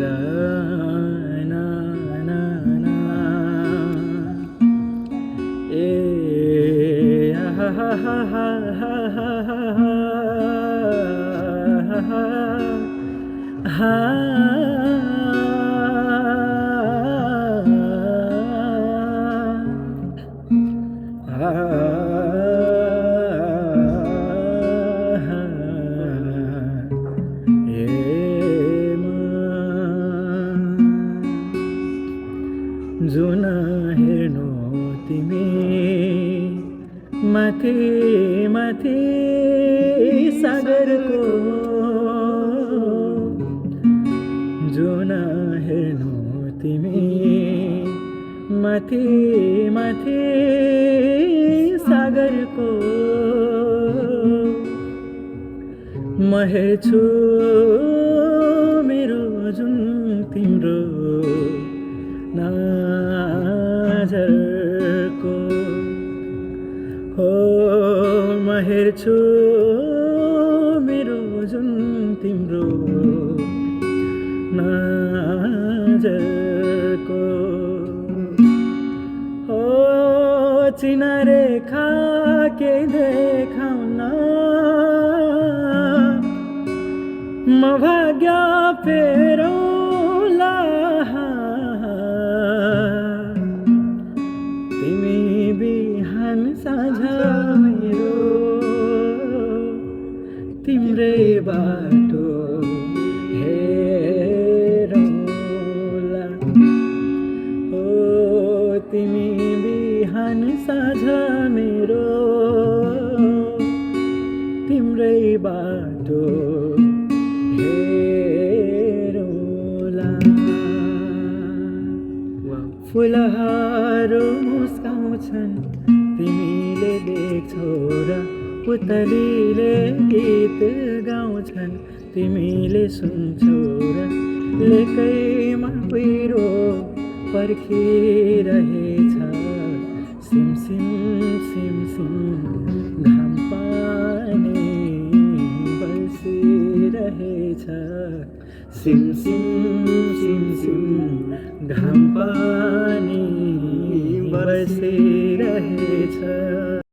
ना ना ना ए हा हा हा हा हा हा हा जुन हेर्नु तिमी माथि माथि सागरको जुन हेर्नु तिमी माथि माथि सागरको म हेर्छु मेरो जुन तिम्रो नजरको हो म हेर्छु मेरो जुन तिम्रो नजरको हो चिनारेखा के देखाउन म भाग्य फेरौँला तिमी बिहान साँझ मेरो तिम्रै बाटो हेरौँला हो तिमी बिहान साँझ मेरो तिम्रै बाटो हेरौँला फुलहरू मुस्काउँछन् तिमीले देख्छौ र पुतलीले गीत गाउँछन् तिमीले सुन्छौ र लेकैमा कुहिरो पर्खिरहेछ सिमसिम सिमसिम घाम पानी बर्सिरहेछ सिमसिम सिमसिम घाम पानी बर्सिरहेछ।